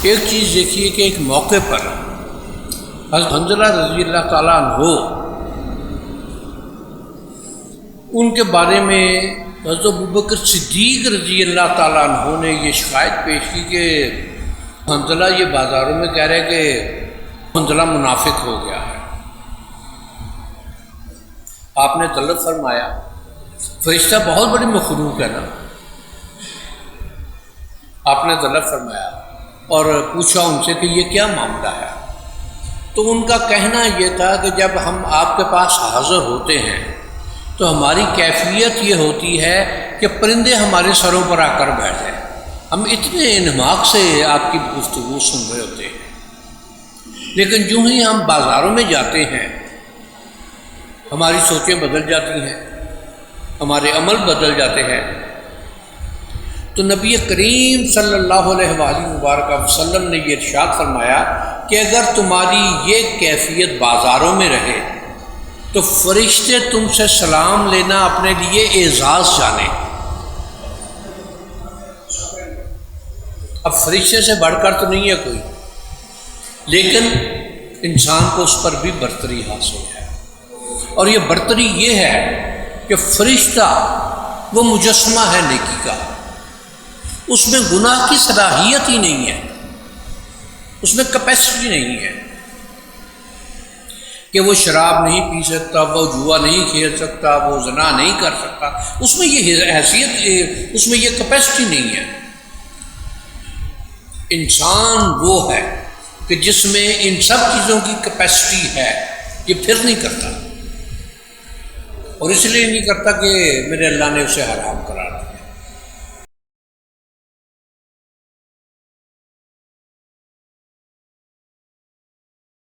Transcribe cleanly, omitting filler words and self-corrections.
ایک چیز دیکھیے کہ ایک موقع پر حضرت حنظلہ رضی اللہ تعالیٰ عنہ ان کے بارے میں حضرت ابوبکر صدیق رضی اللہ تعالیٰ عنہ نے یہ شکایت پیش کی کہ حنظلہ یہ بازاروں میں کہہ رہے کہ حنظلہ منافق ہو گیا ہے۔ آپ نے طلب فرمایا، فرشتہ بہت بڑی مخلوق ہے نا، آپ نے طلب فرمایا اور پوچھا ان سے کہ یہ کیا معاملہ ہے؟ تو ان کا کہنا یہ تھا کہ جب ہم آپ کے پاس حاضر ہوتے ہیں تو ہماری کیفیت یہ ہوتی ہے کہ پرندے ہمارے سروں پر آ کر بیٹھیں، ہم اتنے انہماک سے آپ کی گفتگو سن رہے ہوتے ہیں، لیکن جو ہی ہم بازاروں میں جاتے ہیں ہماری سوچیں بدل جاتی ہیں، ہمارے عمل بدل جاتے ہیں۔ تو نبی کریم صلی اللہ علیہ وآلہ وبارک وسلم نے یہ ارشاد فرمایا کہ اگر تمہاری یہ کیفیت بازاروں میں رہے تو فرشتے تم سے سلام لینا اپنے لیے اعزاز جانیں۔ اب فرشتے سے بڑھ کر تو نہیں ہے کوئی، لیکن انسان کو اس پر بھی برتری حاصل ہے، اور یہ برتری یہ ہے کہ فرشتہ وہ مجسمہ ہے نیکی کا، اس میں گناہ کی صلاحیت ہی نہیں ہے، اس میں کیپیسٹی نہیں ہے کہ وہ شراب نہیں پی سکتا، وہ جوا نہیں کھیل سکتا، وہ زنا نہیں کر سکتا، اس میں یہ حیثیت، اس میں یہ کیپیسٹی نہیں ہے۔ انسان وہ ہے کہ جس میں ان سب چیزوں کی کیپیسٹی ہے، یہ پھر نہیں کرتا، اور اس لیے نہیں کرتا کہ میرے اللہ نے اسے حرام کر